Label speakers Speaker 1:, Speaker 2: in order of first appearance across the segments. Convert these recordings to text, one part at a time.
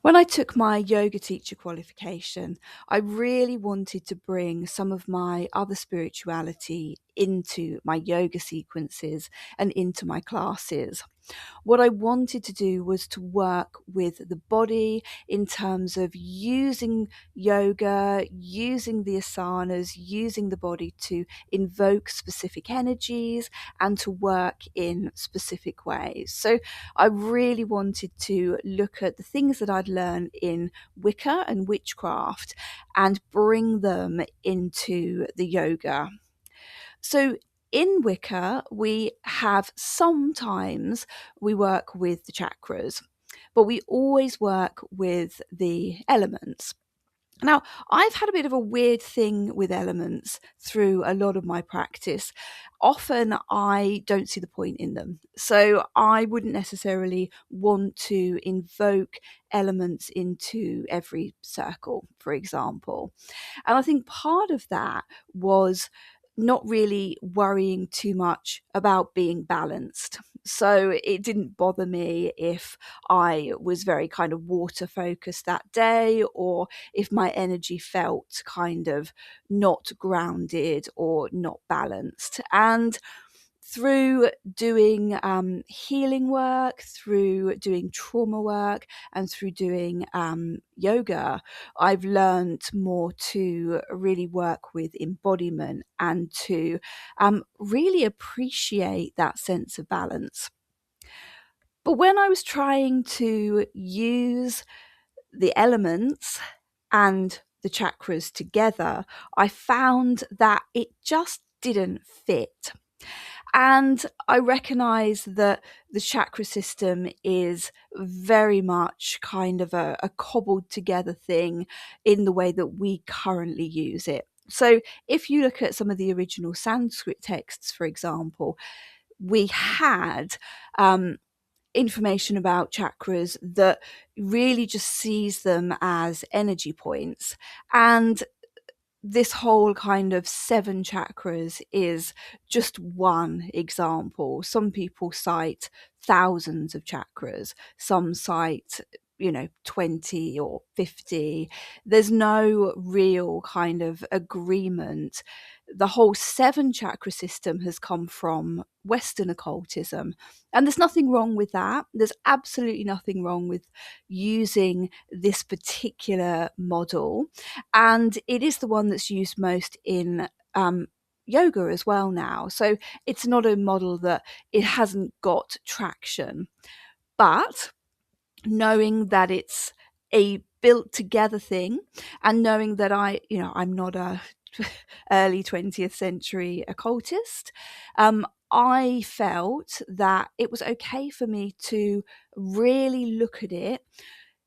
Speaker 1: When I took my yoga teacher qualification, I really wanted to bring some of my other spirituality into my yoga sequences and into my classes. What I wanted to do was to work with the body in terms of using yoga, using the asanas, using the body to invoke specific energies and to work in specific ways. So I really wanted to look at the things that I'd learned in Wicca and Witchcraft and bring them into the yoga. So in Wicca, we have sometimes we work with the chakras, but we always work with the elements. Now, I've had a bit of a weird thing with elements through a lot of my practice. Often I don't see the point in them. So I wouldn't necessarily want to invoke elements into every circle, for example. And I think part of that was not really worrying too much about being balanced. So it didn't bother me if I was very kind of water focused that day, or if my energy felt kind of not grounded or not balanced. And through doing healing work, through doing trauma work, and through doing yoga, I've learned more to really work with embodiment and to really appreciate that sense of balance. But when I was trying to use the elements and the chakras together, I found that it just didn't fit. And I recognize that the chakra system is very much kind of a cobbled together thing in the way that we currently use it. So if you look at some of the original Sanskrit texts, for example, we had information about chakras that really just sees them as energy points. And this whole kind of 7 chakras is just one example. Some people cite thousands of chakras, some cite 20 or 50. There's no real kind of agreement. The whole 7 chakra system has come from Western occultism, and there's nothing wrong with that. There's absolutely nothing wrong with using this particular model, and it is the one that's used most in yoga as well now. So it's not a model that it hasn't got traction, but knowing that it's a built together thing, and knowing that I'm not a early 20th century occultist, I felt that it was okay for me to really look at it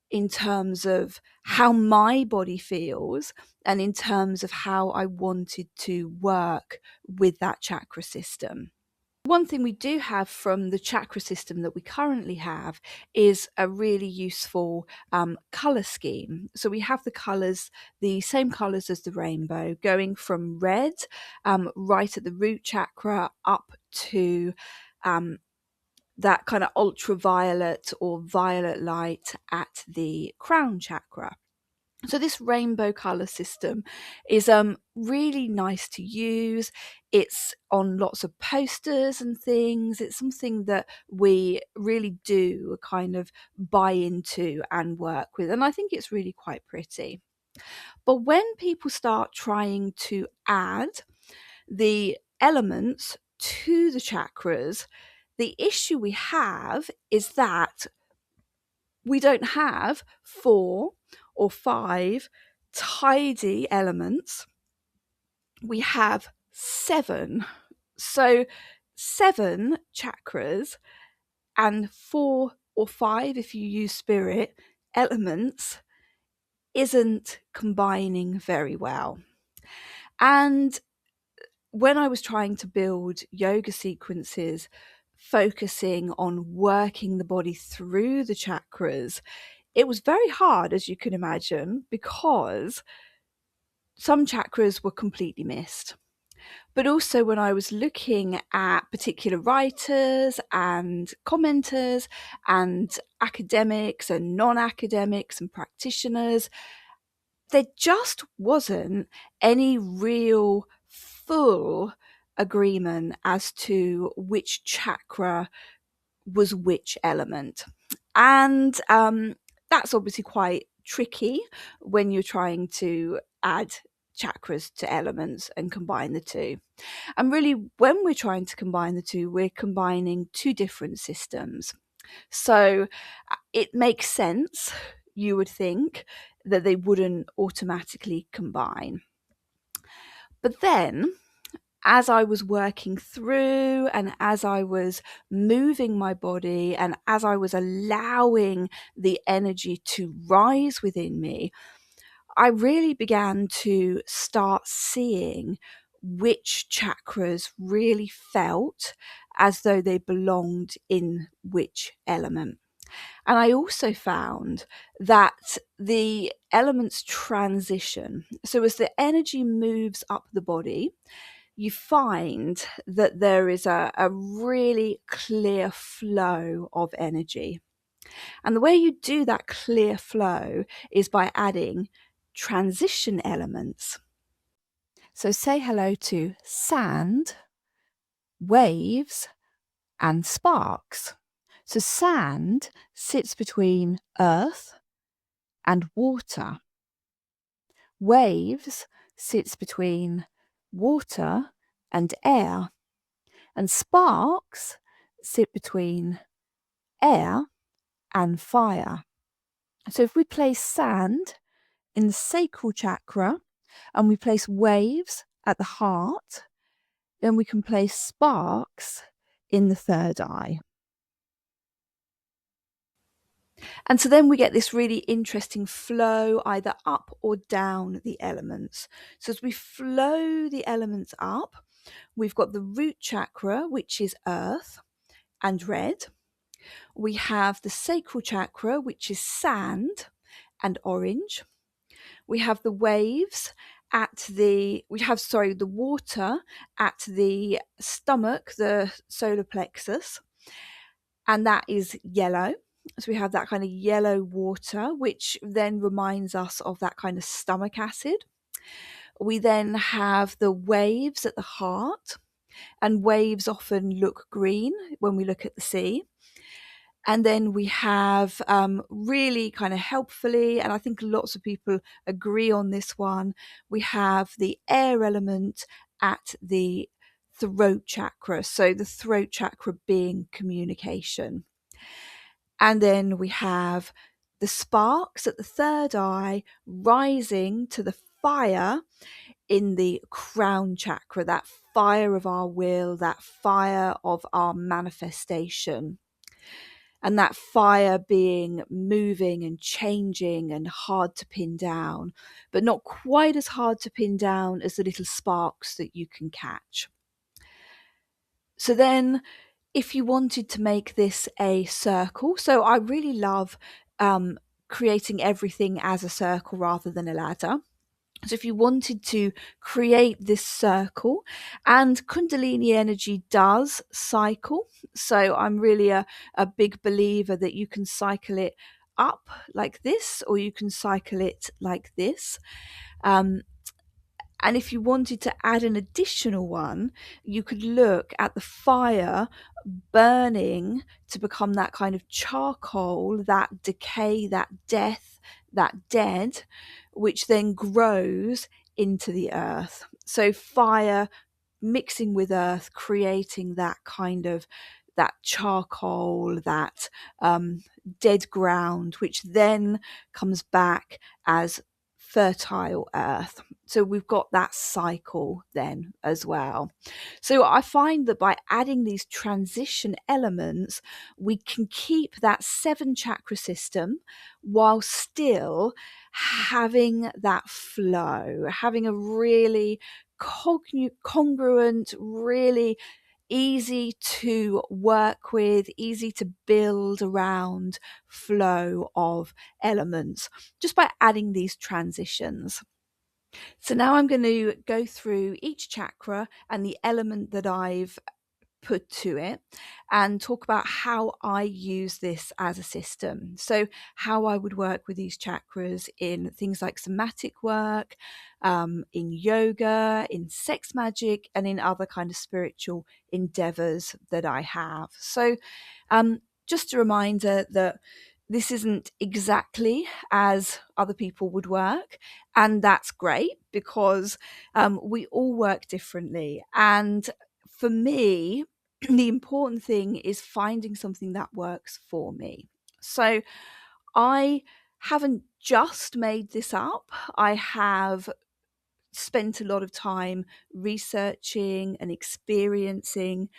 Speaker 1: in terms of how my body feels and in terms of how I wanted to work with that chakra system. One thing we do have from the chakra system that we currently have is a really useful colour scheme. So we have the colours, the same colours as the rainbow, going from red right at the root chakra up to that kind of ultraviolet or violet light at the crown chakra. So this rainbow colour system is really nice to use. It's on lots of posters and things. It's something that we really do kind of buy into and work with. And I think it's really quite pretty. But when people start trying to add the elements to the chakras, the issue we have is that we don't have 4 or 5 tidy elements. We have 7. So 7 chakras and 4 or 5, if you use spirit, elements isn't combining very well. And when I was trying to build yoga sequences focusing on working the body through the chakras, it was very hard, as you can imagine, because some chakras were completely missed. But also when I was looking at particular writers and commenters and academics and non-academics and practitioners, there just wasn't any real full agreement as to which chakra was which element. And that's obviously quite tricky when you're trying to add chakras to elements and combine the two. And really, when we're trying to combine the two, we're combining two different systems. So it makes sense, you would think, that they wouldn't automatically combine. But then, as I was working through and as I was moving my body and as I was allowing the energy to rise within me, I really began to start seeing which chakras really felt as though they belonged in which element. And I also found that the elements transition. So as the energy moves up the body, you find that there is a really clear flow of energy. And the way you do that clear flow is by adding transition elements. So say hello to sand, waves, and sparks. So sand sits between earth and water. Waves sits between water and air. And sparks sit between air and fire. So if we place sand in the sacral chakra and we place waves at the heart, then we can place sparks in the third eye. And so then we get this really interesting flow either up or down the elements. So as we flow the elements up, we've got the root chakra, which is earth and red. We have the sacral chakra, which is sand and orange. We have the waves the water at the stomach, the solar plexus, and that is yellow. So we have that kind of yellow water, which then reminds us of that kind of stomach acid. We then have the waves at the heart, and waves often look green when we look at the sea. And then we have really kind of helpfully, and I think lots of people agree on this one, we have the air element at the throat chakra. So the throat chakra being communication. And then we have the sparks at the third eye rising to the fire in the crown chakra, that fire of our will, that fire of our manifestation. And that fire being moving and changing and hard to pin down, but not quite as hard to pin down as the little sparks that you can catch. So then if you wanted to make this a circle, so I really love creating everything as a circle rather than a ladder. So if you wanted to create this circle, and Kundalini energy does cycle, so I'm really a big believer that you can cycle it up like this, or you can cycle it like this. And if you wanted to add an additional one, you could look at the fire burning to become that kind of charcoal, that decay, that death, that dead, which then grows into the earth. So fire mixing with earth, creating that kind of that charcoal, that dead ground, which then comes back as fertile earth. So we've got that cycle then as well. So I find that by adding these transition elements, we can keep that 7 chakra system while still having that flow, having a really congruent, really easy to work with, easy to build around flow of elements just by adding these transitions. So now I'm going to go through each chakra and the element that I've put to it and talk about how I use this as a system. So how I would work with these chakras in things like somatic work, in yoga, in sex magic, and in other kind of spiritual endeavors that I have. So just a reminder that this isn't exactly as other people would work, and that's great because we all work differently. And for me, the important thing is finding something that works for me. So I haven't just made this up. I have spent a lot of time researching and experiencing,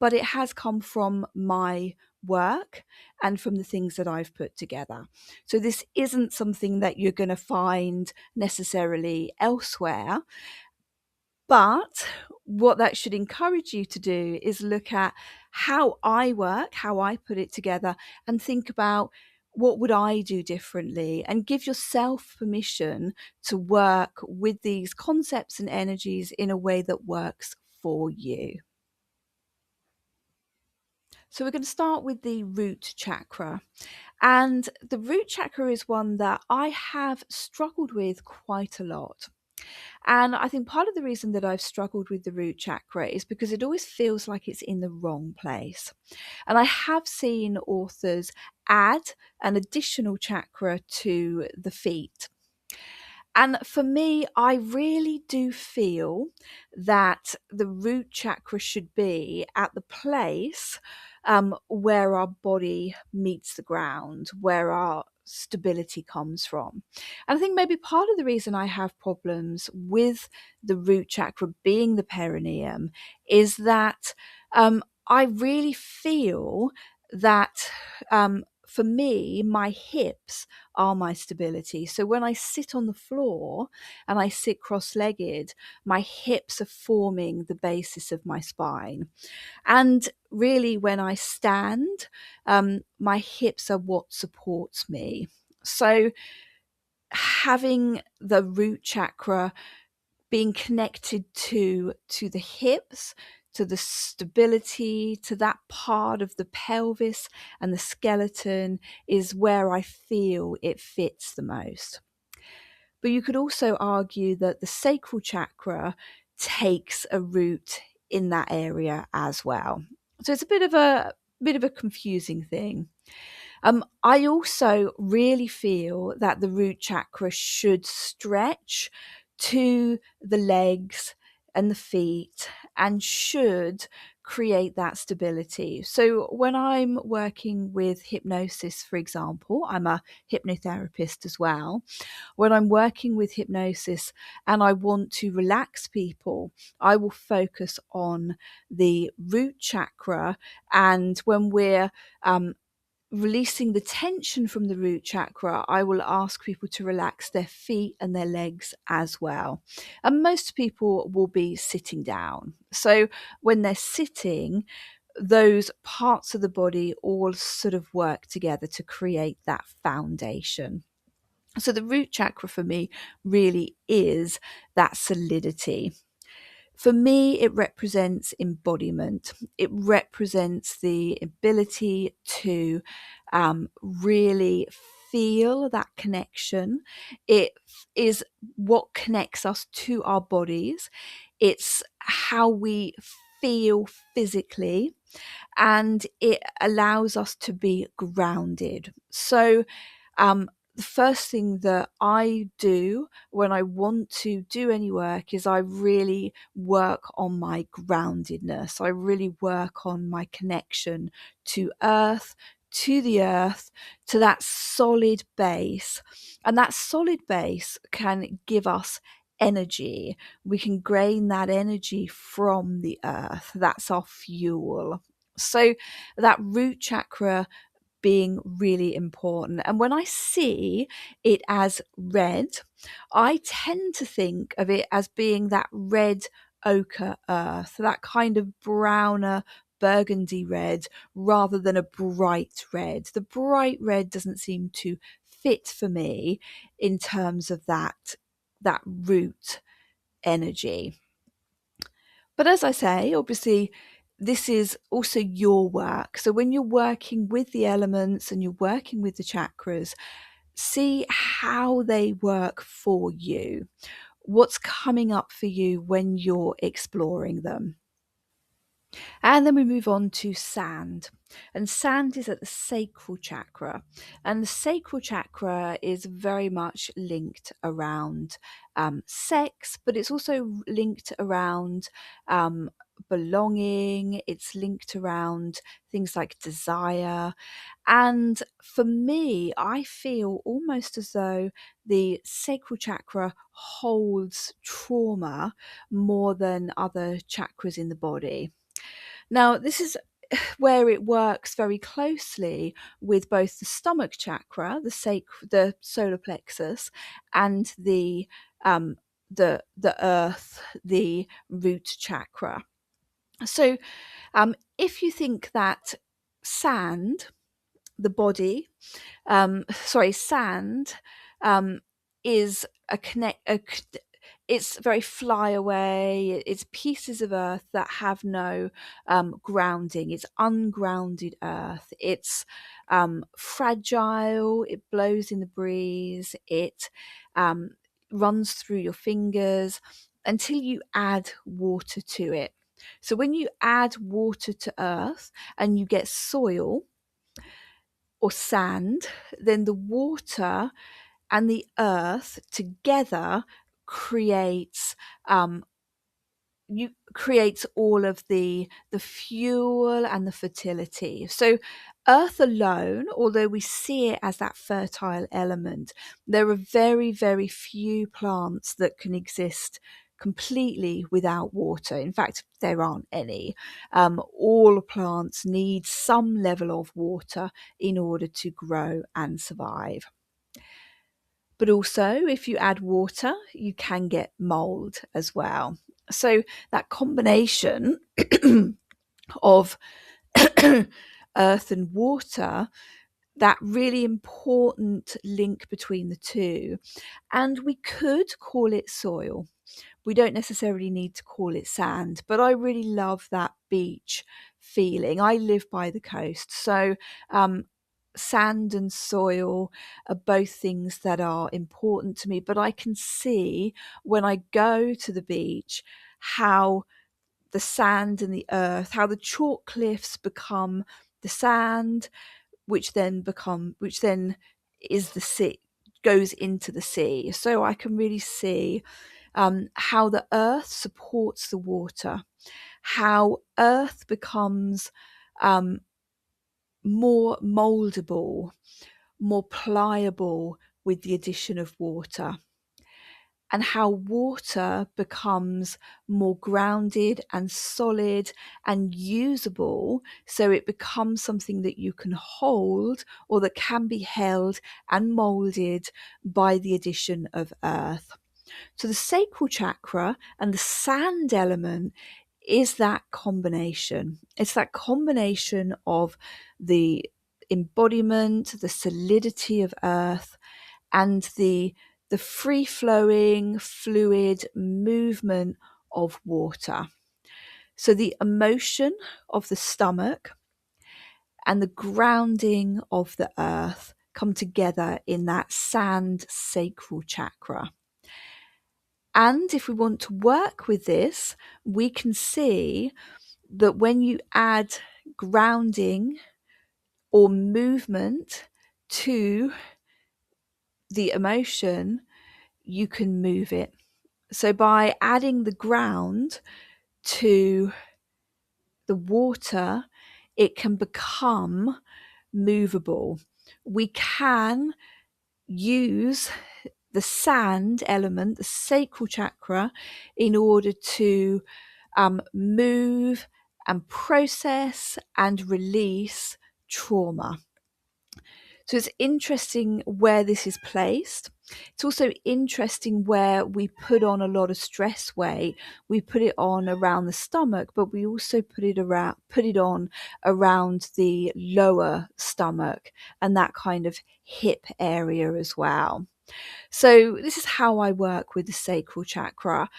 Speaker 1: but it has come from my work and from the things that I've put together. So this isn't something that you're going to find necessarily elsewhere. But what that should encourage you to do is look at how I work, how I put it together, and think about what would I do differently, and give yourself permission to work with these concepts and energies in a way that works for you. So we're going to start with the root chakra. And the root chakra is one that I have struggled with quite a lot. And I think part of the reason that I've struggled with the root chakra is because it always feels like it's in the wrong place. And I have seen authors add an additional chakra to the feet. And for me, I really do feel that the root chakra should be at the place where our body meets the ground, where our stability comes from. And I think maybe part of the reason I have problems with the root chakra being the perineum is that I really feel that for me, my hips are my stability. So when I sit on the floor and I sit cross-legged, my hips are forming the basis of my spine. And really, when I stand, my hips are what supports me. So having the root chakra being connected to the hips, to the stability, to that part of the pelvis and the skeleton is where I feel it fits the most. But you could also argue that the sacral chakra takes a root in that area as well. So it's a bit of a confusing thing. I also really feel that the root chakra should stretch to the legs and the feet and should create that stability. So when I'm working with hypnosis, for example, I'm a hypnotherapist as well. When I'm working with hypnosis and I want to relax people, I will focus on the root chakra. And when we're releasing the tension from the root chakra, I will ask people to relax their feet and their legs as well. And most people will be sitting down. So when they're sitting, those parts of the body all sort of work together to create that foundation. So the root chakra for me really is that solidity. For me, it represents embodiment. It represents the ability to really feel that connection. It is what connects us to our bodies. It's how we feel physically, and it allows us to be grounded. So, the first thing that I do when I want to do any work is I really work on my groundedness. I really work on my connection to earth, to that solid base. And that solid base can give us energy. We can gain that energy from the earth. That's our fuel. So that root chakra being really important. And when I see it as red, I tend to think of it as being that red ochre earth, that kind of browner burgundy red rather than a bright red. The bright red doesn't seem to fit for me in terms of that that root energy. But as I say, obviously, this is also your work. So when you're working with the elements and you're working with the chakras, see how they work for you. What's coming up for you when you're exploring them. And then we move on to sand. And sand is at the sacral chakra. And the sacral chakra is very much linked around sex, but it's also linked around belonging. It's linked around things like desire. And for me, I feel almost as though the sacral chakra holds trauma more than other chakras in the body. Now, this is where it works very closely with both the stomach chakra, the solar plexus, and the earth, the root chakra. So, if you think that sand, the body, sand, is it's very fly away. It's pieces of earth that have no grounding. It's ungrounded earth. It's fragile. It blows in the breeze. It runs through your fingers until you add water to it. So when you add water to earth and you get soil or sand, then the water and the earth together creates all of the fuel and the fertility. So earth alone, although we see it as that fertile element, there are very, very few plants that can exist completely without water. In fact, there aren't any. All plants need some level of water in order to grow and survive. But also, if you add water, you can get mold as well. So that combination of earth and water, that really important link between the two. And we could call it soil. We don't necessarily need to call it sand, but I really love that beach feeling. I live by the coast, so sand and soil are both things that are important to me, but I can see when I go to the beach how the sand and the earth, how the chalk cliffs become the sand, which then is the sea, goes into the sea. So I can really see how the earth supports the water, how earth becomes more moldable, more pliable with the addition of water, and how water becomes more grounded and solid and usable, so it becomes something that you can hold or that can be held and molded by the addition of earth. So the sacral chakra and the sand element is that combination. It's that combination of the embodiment, the solidity of earth, and the free-flowing, fluid movement of water. So the emotion of the stomach and the grounding of the earth come together in that sand sacral chakra. And if we want to work with this, we can see that when you add grounding or movement to the emotion, you can move it. So by adding the ground to the water, it can become movable. We can use the sand element, the sacral chakra, in order to move and process and release trauma. So it's interesting where this is placed. It's also interesting where we put on a lot of stress weight. We put it on around the stomach, but we also put it on around the lower stomach and that kind of hip area as well. So this is how I work with the sacral chakra.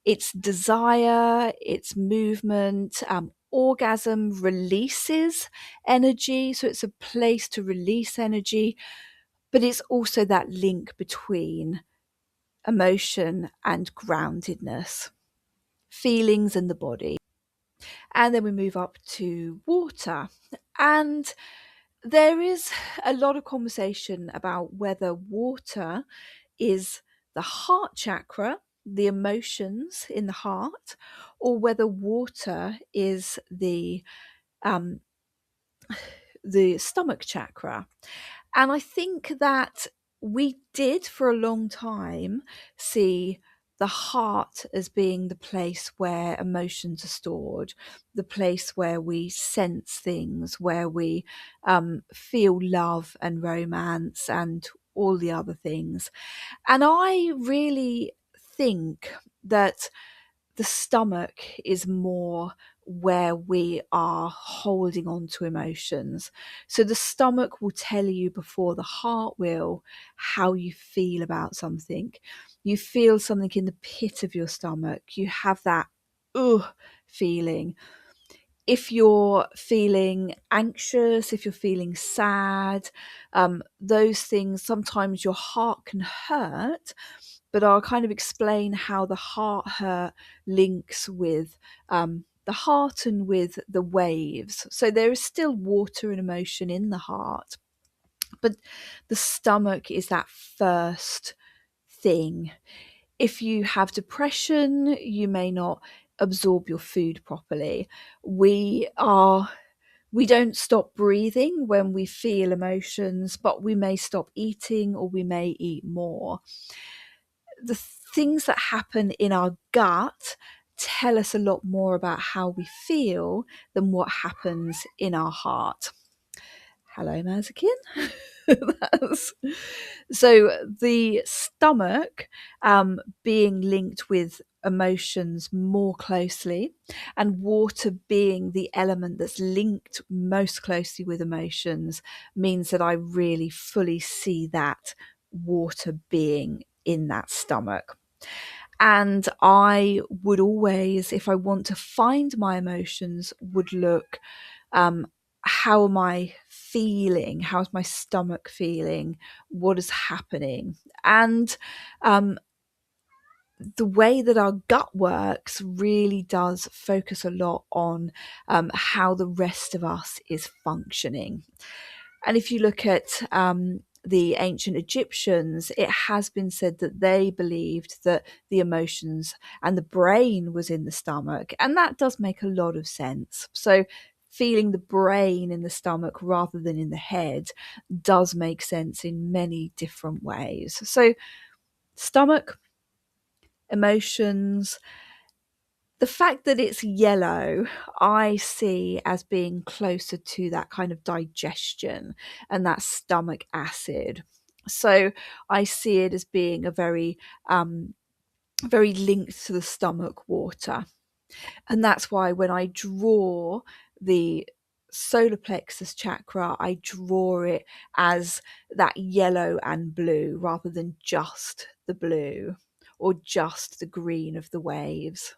Speaker 1: It's desire, it's movement, orgasm releases energy. So it's a place to release energy, but it's also that link between emotion and groundedness, feelings and the body. And then we move up to water. And there is a lot of conversation about whether water is the heart chakra, the emotions in the heart, or whether water is um, the stomach chakra. And I think that we did for a long time see the heart as being the place where emotions are stored, the place where we sense things, where we feel love and romance and all the other things. And I really think that the stomach is more where we are holding on to emotions. So the stomach will tell you before the heart will how you feel about something. You feel something in the pit of your stomach. You have that ugh feeling. If you're feeling anxious, if you're feeling sad, those things, sometimes your heart can hurt, but I'll kind of explain how the heart hurt links with the heart and with the waves. So there is still water and emotion in the heart, but the stomach is that first thing. If you have depression, you may not absorb your food properly. We don't stop breathing when we feel emotions, but we may stop eating or we may eat more. The things that happen in our gut tell us a lot more about how we feel than what happens in our heart. Hello, Mazakin. So the stomach being linked with emotions more closely, and water being the element that's linked most closely with emotions, means that I really fully see that water being in that stomach. And I would always, if I want to find my emotions, would look, how am I feeling? How's my stomach feeling? What is happening? And the way that our gut works really does focus a lot on how the rest of us is functioning. And if you look at the ancient Egyptians, it has been said that they believed that the emotions and the brain was in the stomach. And that does make a lot of sense. So feeling the brain in the stomach rather than in the head does make sense in many different ways. So stomach, emotions, the fact that it's yellow, I see as being closer to that kind of digestion and that stomach acid. So I see it as being a very linked to the stomach water. And that's why when I draw the solar plexus chakra, I draw it as that yellow and blue rather than just the blue or just the green of the waves.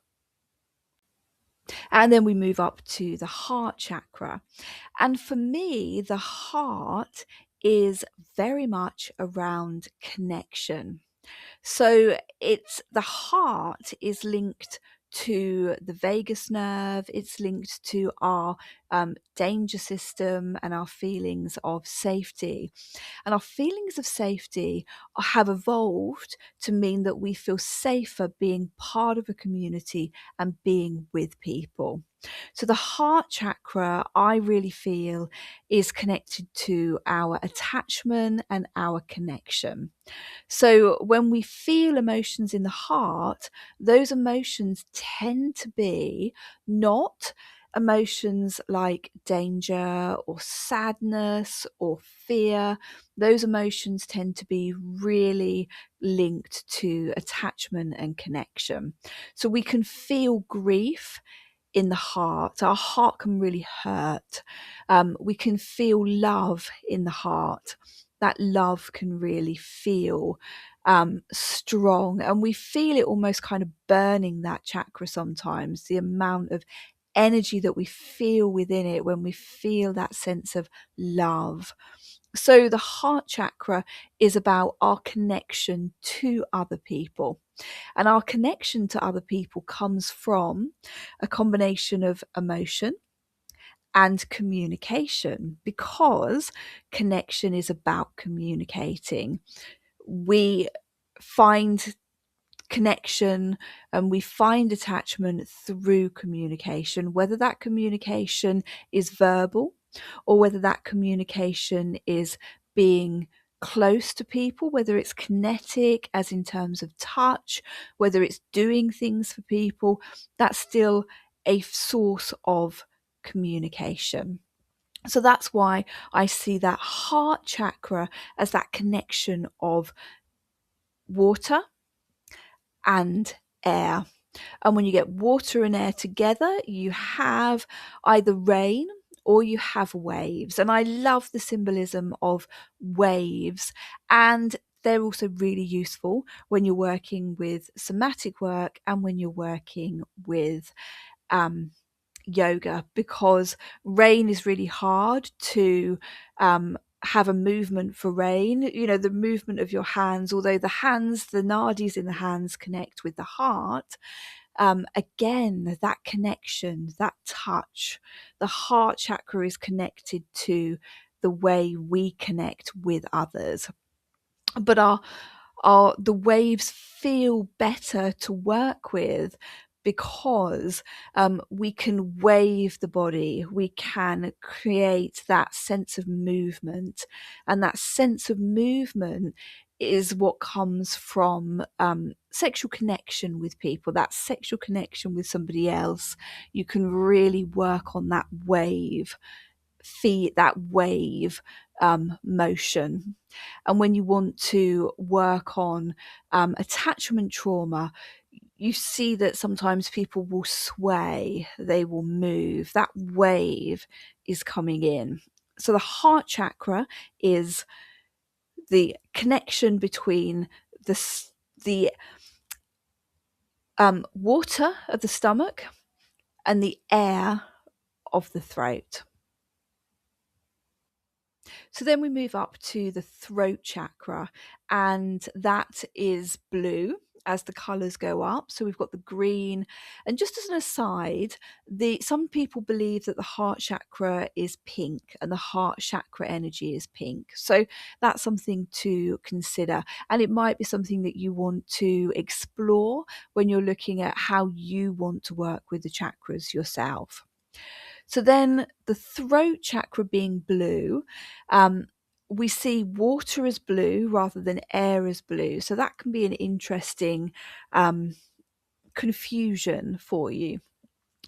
Speaker 1: And then we move up to the heart chakra. And for me, the heart is very much around connection. So it's the heart is linked to the vagus nerve, it's linked to our danger system and our feelings of safety. And our feelings of safety have evolved to mean that we feel safer being part of a community and being with people. So the heart chakra, I really feel, is connected to our attachment and our connection. So when we feel emotions in the heart, those emotions tend to be not emotions like danger or sadness or fear. Those emotions tend to be really linked to attachment and connection. So we can feel grief in the heart. Our heart can really hurt. We can feel love in the heart. that love can really feel strong, and we feel it almost kind of burning that chakra sometimes, the amount of energy that we feel within it when we feel that sense of love. So the heart chakra is about our connection to other people. And our connection to other people comes from a combination of emotion and communication, because connection is about communicating. We find connection and we find attachment through communication, whether that communication is verbal or whether that communication is being close to people, whether it's kinetic, as in terms of touch, whether it's doing things for people. That's still a source of communication. So that's why I see that heart chakra as that connection of water and air. And when you get water and air together, you have either rain or you have waves. And I love the symbolism of waves. And they're also really useful when you're working with somatic work and when you're working with yoga, because rain is really hard to have a movement for rain. You know, the movement of your hands, although the hands, the nadis in the hands connect with the heart. Again, that connection, that touch, the heart chakra is connected to the way we connect with others. But the waves feel better to work with because we can wave the body, we can create that sense of movement, and that sense of movement is what comes from sexual connection with people, that sexual connection with somebody else. You can really work on that wave, motion. And when you want to work on attachment trauma, you see that sometimes people will sway, they will move, that wave is coming in. So the heart chakra is the connection between the water of the stomach and the air of the throat. So then we move up to the throat chakra, and that is blue as the colours go up. So we've got the green. And just as an aside, some people believe that the heart chakra is pink and the heart chakra energy is pink. So that's something to consider. And it might be something that you want to explore when you're looking at how you want to work with the chakras yourself. So then the throat chakra being blue, we see water as blue rather than air as blue. So that can be an interesting confusion for you.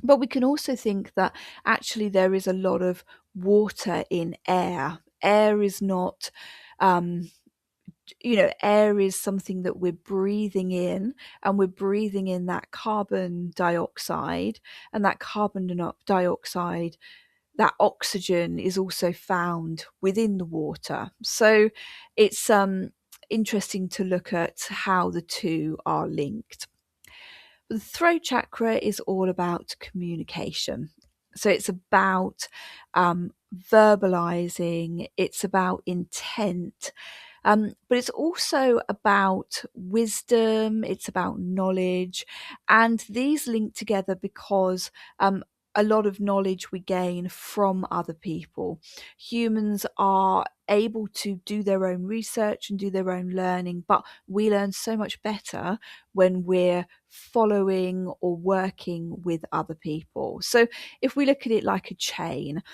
Speaker 1: But we can also think that actually there is a lot of water in air. Air is not, air is something that we're breathing in, and we're breathing in that carbon dioxide, and that carbon dioxide, that oxygen is also found within the water. So it's interesting to look at how the two are linked. The throat chakra is all about communication. So it's about verbalizing, it's about intent, but it's also about wisdom, it's about knowledge, and these link together because a lot of knowledge we gain from other people. Humans are able to do their own research and do their own learning, but we learn so much better when we're following or working with other people. So if we look at it like a chain,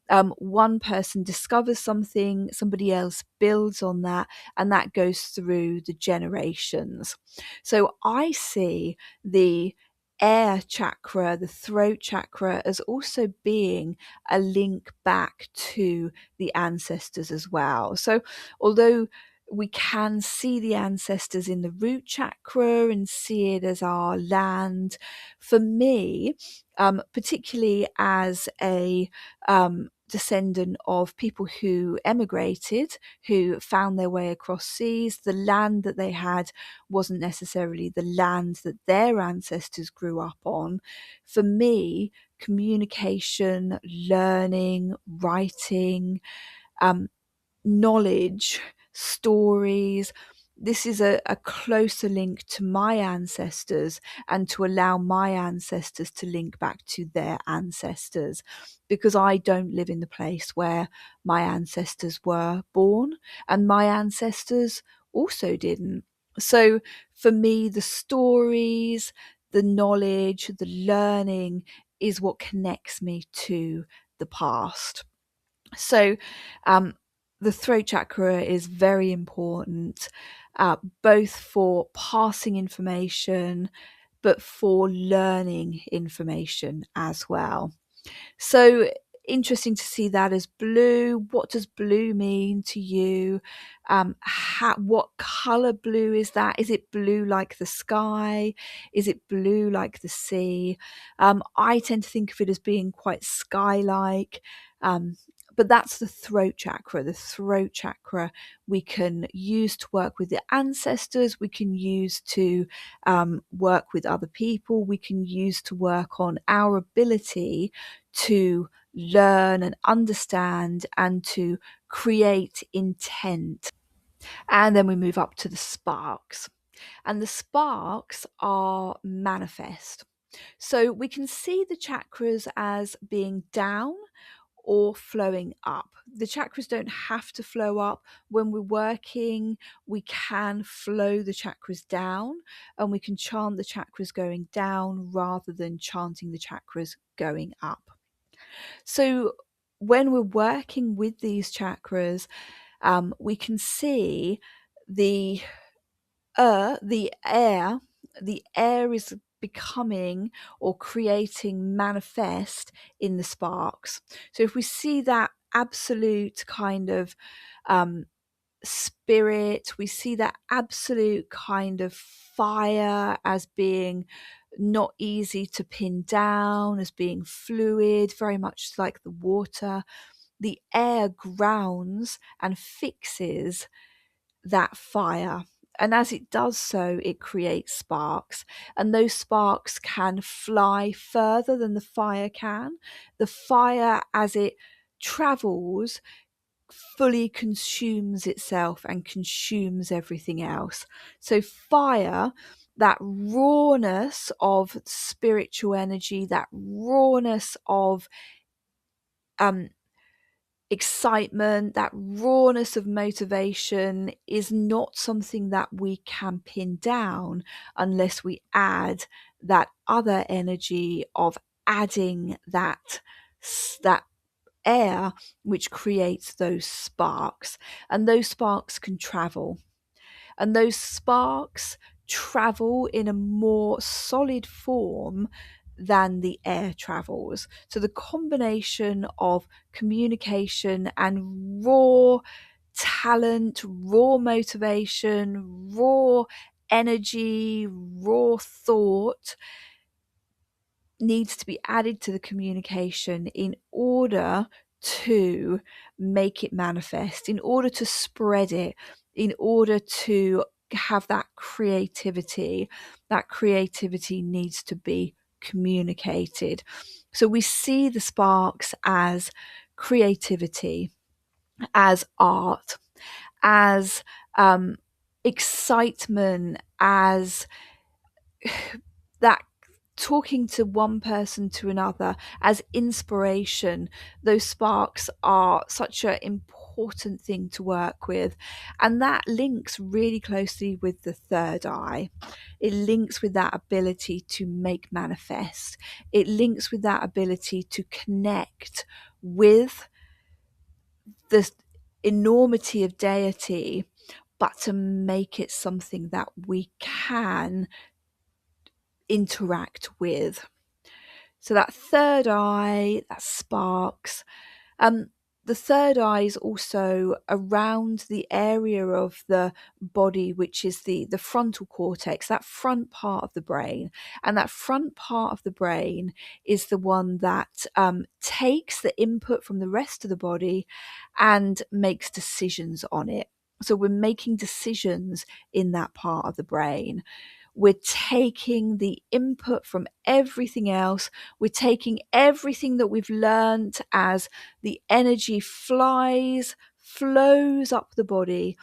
Speaker 1: one person discovers something, somebody else builds on that, and that goes through the generations. So I see the air chakra, the throat chakra, as also being a link back to the ancestors as well. So although we can see the ancestors in the root chakra and see it as our land, for me, particularly as a descendant of people who emigrated, who found their way across seas. The land that they had wasn't necessarily the land that their ancestors grew up on. For me, communication, learning, writing, knowledge, stories. This is a closer link to my ancestors, and to allow my ancestors to link back to their ancestors, because I don't live in the place where my ancestors were born, and my ancestors also didn't. So for me, the stories, the knowledge, the learning is what connects me to the past. So the throat chakra is very important, both for passing information, but for learning information as well. So interesting to see that as blue. What does blue mean to you? What color blue is that? Is it blue like the sky? Is it blue like the sea? I tend to think of it as being quite sky-like. But that's the throat chakra. The throat chakra we can use to work with the ancestors. We can use to work with other people. We can use to work on our ability to learn and understand and to create intent. And then we move up to the sparks. And the sparks are manifest. So we can see the chakras as being down or flowing up. The chakras don't have to flow up. When we're working, we can flow the chakras down, and we can chant the chakras going down rather than chanting the chakras going up. So when we're working with these chakras, we can see the the air is becoming or creating manifest in the sparks. So if we see that absolute kind of spirit, we see that absolute kind of fire as being not easy to pin down, as being fluid, very much like the water. The air grounds and fixes that fire. And as it does so, it creates sparks. And those sparks can fly further than the fire can. The fire, as it travels, fully consumes itself and consumes everything else. So fire, that rawness of spiritual energy, that rawness of excitement, that rawness of motivation is not something that we can pin down unless we add that other energy of adding that air which creates those sparks. And those sparks can travel, and those sparks travel in a more solid form than the air travels. So the combination of communication and raw talent, raw motivation, raw energy, raw thought needs to be added to the communication in order to make it manifest, in order to spread it, in order to have that creativity. That creativity needs to be communicated. So we see the sparks as creativity, as art, as excitement, as that talking to one person to another, as inspiration. Those sparks are such an important thing to work with, and that links really closely with the third eye. It links with that ability to make manifest. It links with that ability to connect with the enormity of deity, but to make it something that we can interact with. So that third eye, that sparks. The third eye is also around the area of the body, which is the frontal cortex, that front part of the brain. And that front part of the brain is the one that takes the input from the rest of the body and makes decisions on it. So we're making decisions in that part of the brain. We're taking the input from everything else. We're taking everything that we've learned as the energy flows up the body,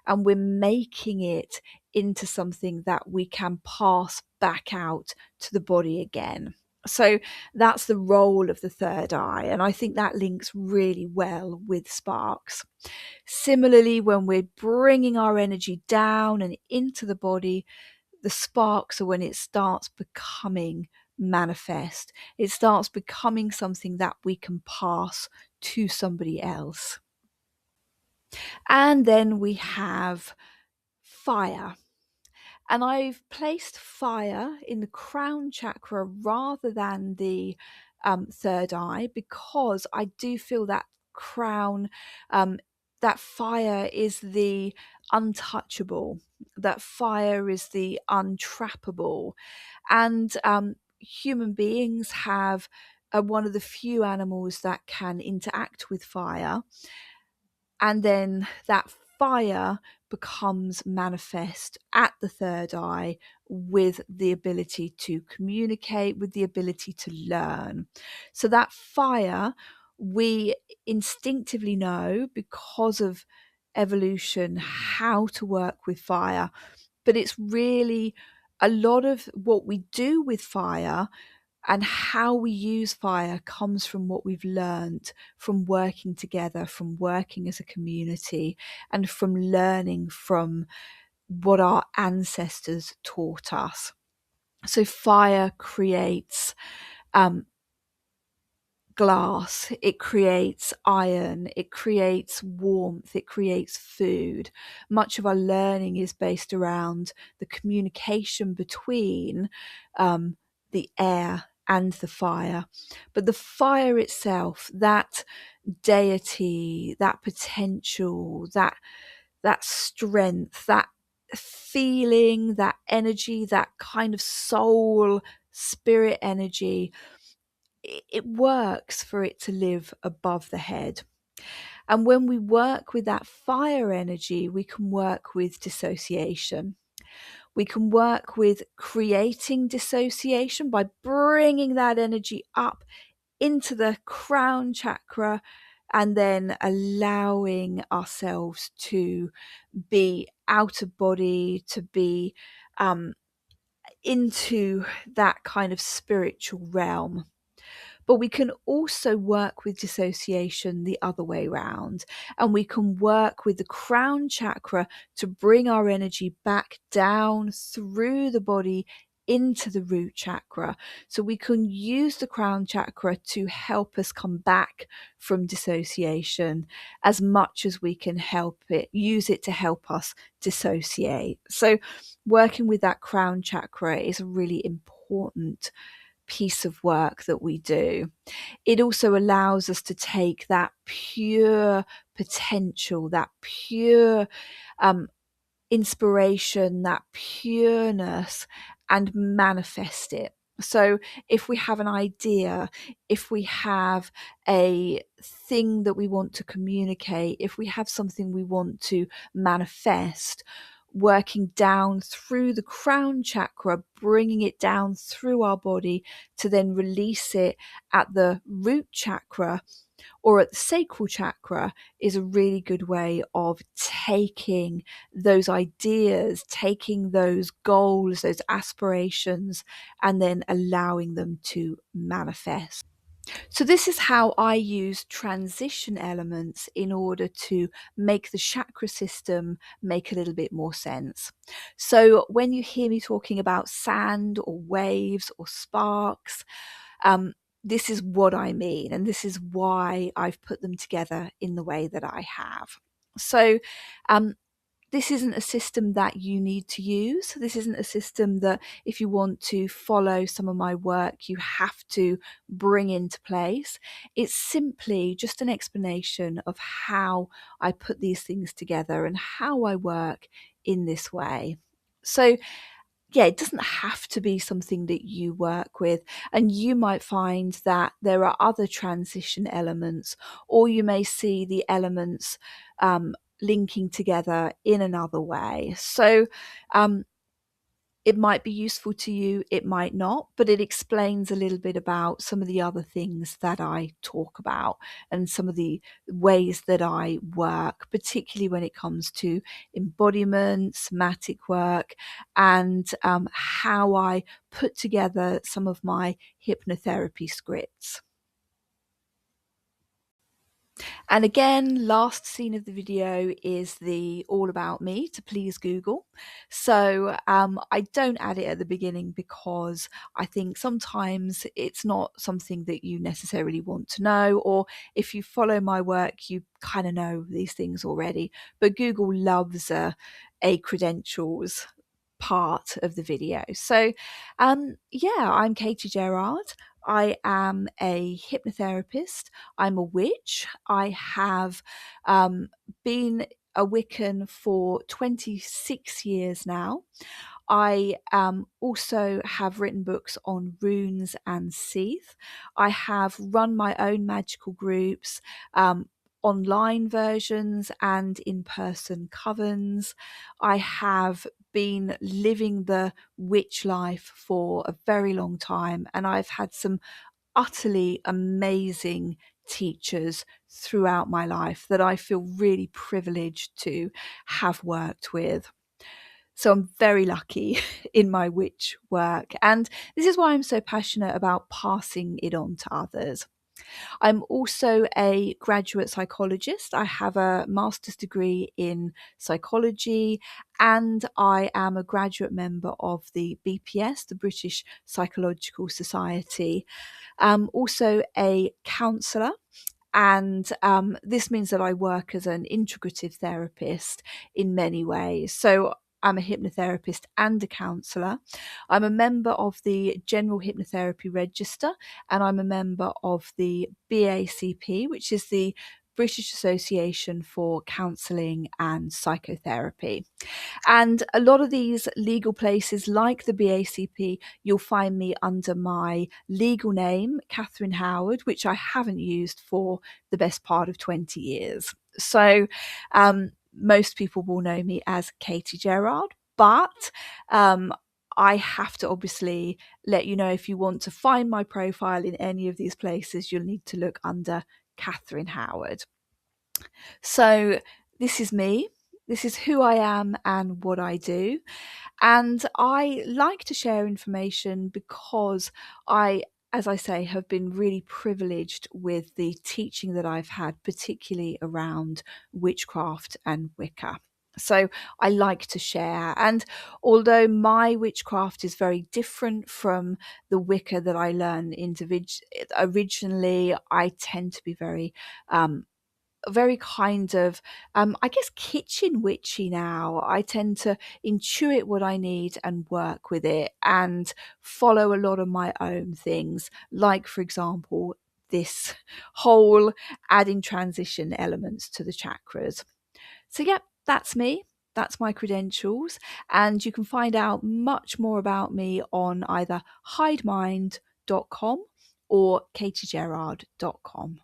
Speaker 1: and we're making it into something that we can pass back out to the body again. So that's the role of the third eye. And I think that links really well with sparks. Similarly, when we're bringing our energy down and into the body, the sparks are when it starts becoming manifest. It starts becoming something that we can pass to somebody else. And then we have fire. And I've placed fire in the crown chakra rather than the third eye, because I do feel that crown, that fire is the untouchable, that fire is the untrappable. And human beings have one of the few animals that can interact with fire. And then that fire becomes manifest at the third eye with the ability to communicate, with the ability to learn. So that fire, we instinctively know because of evolution how to work with fire, but it's really a lot of what we do with fire and how we use fire comes from what we've learned from working together, from working as a community, and from learning from what our ancestors taught us. So fire creates glass, it creates iron, it creates warmth, it creates food. Much of our learning is based around the communication between the air and the fire. But the fire itself, that deity, that potential, that strength, that feeling, that energy, that kind of soul, spirit energy, it works for it to live above the head. And when we work with that fire energy, we can work with dissociation. We can work with creating dissociation by bringing that energy up into the crown chakra and then allowing ourselves to be out of body, to be into that kind of spiritual realm. But we can also work with dissociation the other way around. And we can work with the crown chakra to bring our energy back down through the body into the root chakra. So we can use the crown chakra to help us come back from dissociation as much as we can use it to help us dissociate. So working with that crown chakra is a really important piece of work that we do. It also allows us to take that pure potential, that pure inspiration, that pureness, and manifest it. So if we have an idea, if we have a thing that we want to communicate, if we have something we want to manifest, working down through the crown chakra, bringing it down through our body to then release it at the root chakra or at the sacral chakra is a really good way of taking those ideas, taking those goals, those aspirations, and then allowing them to manifest. So this is how I use transition elements in order to make the chakra system make a little bit more sense. So when you hear me talking about sand or waves or sparks, this is what I mean, and this is why I've put them together in the way that I have. So this isn't a system that you need to use. This isn't a system that if you want to follow some of my work, you have to bring into place. It's simply just an explanation of how I put these things together and how I work in this way. So yeah, it doesn't have to be something that you work with. And you might find that there are other transition elements, or you may see the elements linking together in another way. So it might be useful to you, it might not, but it explains a little bit about some of the other things that I talk about and some of the ways that I work, particularly when it comes to embodiment, somatic work, and how I put together some of my hypnotherapy scripts. And again, last scene of the video is the all about me to please Google. So I don't add it at the beginning because I think sometimes it's not something that you necessarily want to know, or if you follow my work, you kind of know these things already. But Google loves a credentials part of the video. So yeah, I'm Katie Gerrard. I am a hypnotherapist. I'm a witch. I have been a Wiccan for 26 years now. I also have written books on runes and seath. I have run my own magical groups, online versions and in-person covens. I have been living the witch life for a very long time, and I've had some utterly amazing teachers throughout my life that I feel really privileged to have worked with. So I'm very lucky in my witch work, and this is why I'm so passionate about passing it on to others. I'm also a graduate psychologist. I have a master's degree in psychology, and I am a graduate member of the BPS, the British Psychological Society. I'm also a counsellor. And this means that I work as an integrative therapist in many ways. So I'm a hypnotherapist and a counsellor. I'm a member of the General Hypnotherapy Register, and I'm a member of the BACP, which is the British Association for Counselling and Psychotherapy. And a lot of these legal places, like the BACP, you'll find me under my legal name, Catherine Howard, which I haven't used for the best part of 20 years. So most people will know me as Katie Gerrard, but I have to obviously let you know, if you want to find my profile in any of these places, you'll need to look under Catherine Howard. So this is me. This is who I am and what I do. And I like to share information because I, as I say, have been really privileged with the teaching that I've had, particularly around witchcraft and Wicca. So I like to share. And although my witchcraft is very different from the Wicca that I learned originally, I tend to be very kind of, I guess, kitchen witchy now. I tend to intuit what I need and work with it and follow a lot of my own things, like, for example, this whole adding transition elements to the chakras. So, yeah, that's me. That's my credentials. And you can find out much more about me on either hidemind.com or katiegerrard.com.